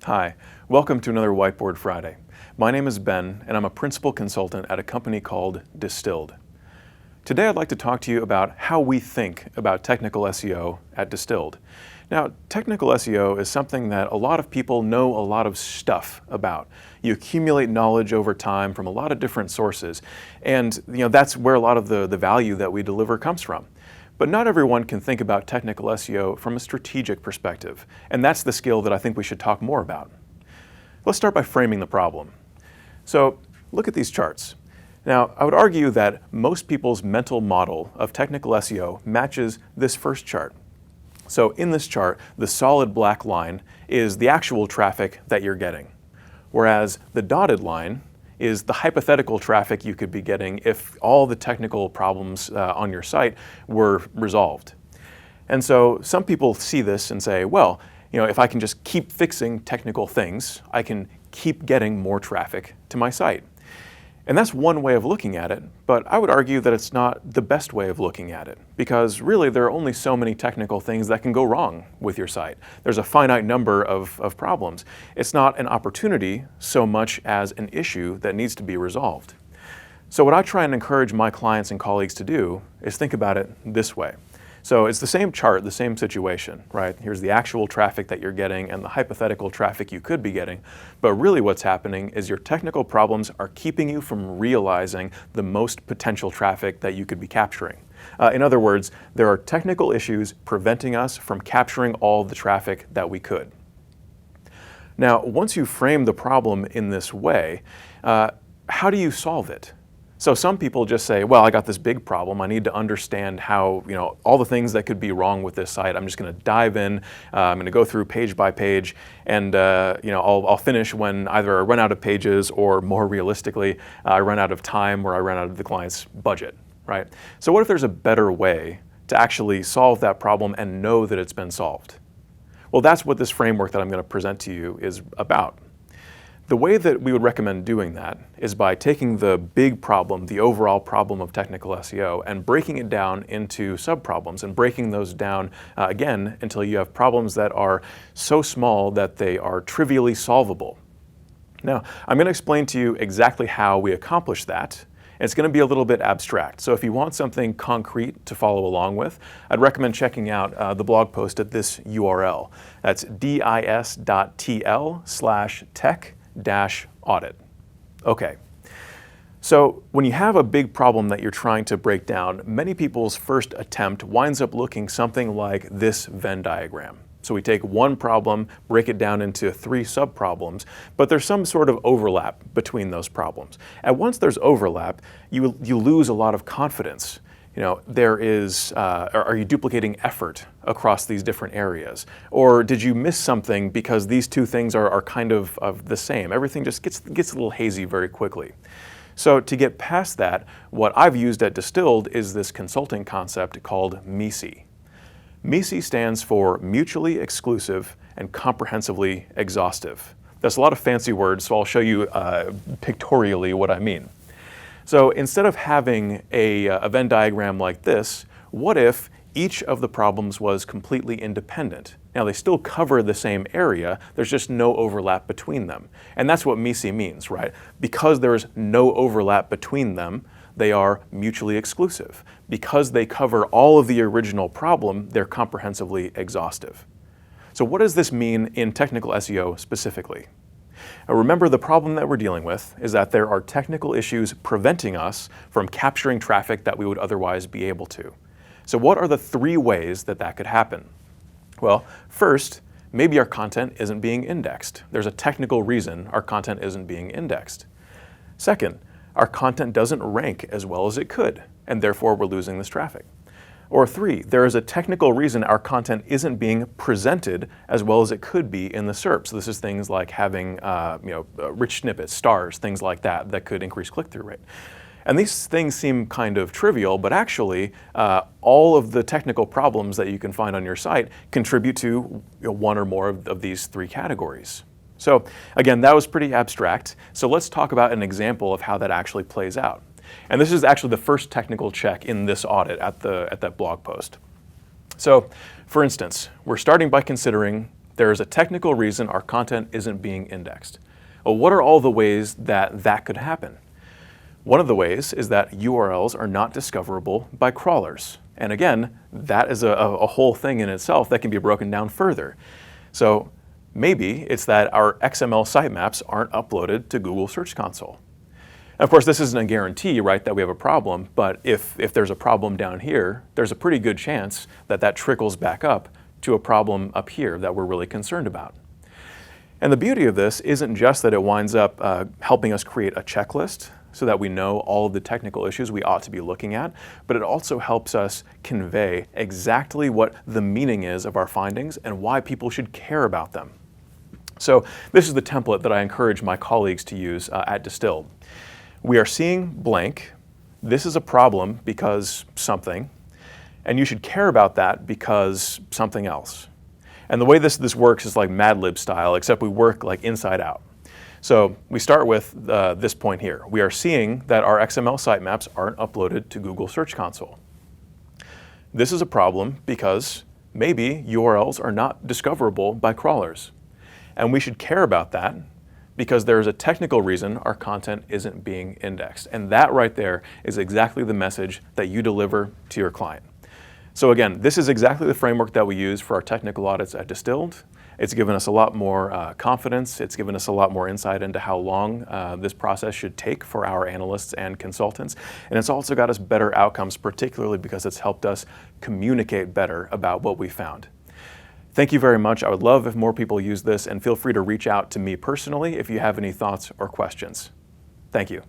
Hi, welcome to another Whiteboard Friday. My name is Ben, and I'm a principal consultant at a company called Distilled. Today I'd like to talk to you about how we think about technical SEO at Distilled. Now, technical SEO is something that a lot of people know a lot of stuff about. You accumulate knowledge over time from a lot of different sources, and that's where a lot of the value that we deliver comes from. But not everyone can think about technical SEO from a strategic perspective, and that's the skill that I think we should talk more about. Let's start by framing the problem. So look at these charts. Now, I would argue that most people's mental model of technical SEO matches this first chart. So in this chart, the solid black line is the actual traffic that you're getting, whereas the dotted line is the hypothetical traffic you could be getting if all the technical problems on your site were resolved. And so some people see this and say, well, if I can just keep fixing technical things, I can keep getting more traffic to my site. And that's one way of looking at it, but I would argue that it's not the best way of looking at it, because really there are only so many technical things that can go wrong with your site. There's a finite number of problems. It's not an opportunity so much as an issue that needs to be resolved. So what I try and encourage my clients and colleagues to do is think about it this way. So it's the same chart, the same situation, right? Here's the actual traffic that you're getting and the hypothetical traffic you could be getting. But really what's happening is your technical problems are keeping you from realizing the most potential traffic that you could be capturing. In other words, there are technical issues preventing us from capturing all the traffic that we could. Now, once you frame the problem in this way, how do you solve it? So some people just say, well, I got this big problem. I need to understand how, all the things that could be wrong with this site. I'm just going to dive in. I'm going to go through page by page, and I'll finish when either I run out of pages or, more realistically, I run out of time or I run out of the client's budget, right? So what if there's a better way to actually solve that problem and know that it's been solved? Well, that's what this framework that I'm going to present to you is about. The way that we would recommend doing that is by taking the big problem, the overall problem of technical SEO, and breaking it down into subproblems and breaking those down again until you have problems that are so small that they are trivially solvable. Now, I'm going to explain to you exactly how we accomplish that. It's going to be a little bit abstract. So if you want something concrete to follow along with, I'd recommend checking out the blog post at this URL. That's dis.tl/tech-audit. Okay, so when you have a big problem that you're trying to break down, many people's first attempt winds up looking something like this Venn diagram. So we take one problem, break it down into 3 subproblems, but there's some sort of overlap between those problems. And once there's overlap, you lose a lot of confidence. Are you duplicating effort across these different areas? Or did you miss something because these 2 things are kind of the same? Everything just gets a little hazy very quickly. So to get past that, what I've used at Distilled is this consulting concept called Mesi. Mesi stands for mutually exclusive and comprehensively exhaustive. That's a lot of fancy words, so I'll show you pictorially what I mean. So instead of having a Venn diagram like this, what if each of the problems was completely independent? Now they still cover the same area, there's just no overlap between them. And that's what Mesi means, right? Because there's no overlap between them, they are mutually exclusive. Because they cover all of the original problem, they're comprehensively exhaustive. So what does this mean in technical SEO specifically? Now remember, the problem that we're dealing with is that there are technical issues preventing us from capturing traffic that we would otherwise be able to. So what are the 3 ways that that could happen? Well, first, maybe our content isn't being indexed. There's a technical reason our content isn't being indexed. Second, our content doesn't rank as well as it could, and therefore we're losing this traffic. Or 3, there is a technical reason our content isn't being presented as well as it could be in the SERP. So this is things like having rich snippets, stars, things like that could increase click-through rate. And these things seem kind of trivial, but actually all of the technical problems that you can find on your site contribute to one or more of these 3 categories. So again, that was pretty abstract. So let's talk about an example of how that actually plays out. And this is actually the first technical check in this audit at that blog post. So for instance, we're starting by considering There is a technical reason our content isn't being indexed. Well, what are all the ways that that could happen? One of the ways is that URLs are not discoverable by crawlers. And again, that is a whole thing in itself that can be broken down further. So maybe it's that our XML sitemaps aren't uploaded to Google Search Console. And of course, this isn't a guarantee, right, that we have a problem, but if there's a problem down here, there's a pretty good chance that that trickles back up to a problem up here that we're really concerned about. And the beauty of this isn't just that it winds up helping us create a checklist so that we know all of the technical issues we ought to be looking at, but it also helps us convey exactly what the meaning is of our findings and why people should care about them. So this is the template that I encourage my colleagues to use at Distilled. We are seeing blank. This is a problem because something, and you should care about that because something else. And the way this works is like Mad Lib style, except we work like inside out. So we start with this point here. We are seeing that our XML sitemaps aren't uploaded to Google Search Console. This is a problem because maybe URLs are not discoverable by crawlers. And we should care about that because there's a technical reason our content isn't being indexed. And that right there is exactly the message that you deliver to your client. So again, this is exactly the framework that we use for our technical audits at Distilled. It's given us a lot more confidence. It's given us a lot more insight into how long this process should take for our analysts and consultants. And it's also got us better outcomes, particularly because it's helped us communicate better about what we found. Thank you very much. I would love if more people use this, and feel free to reach out to me personally if you have any thoughts or questions. Thank you.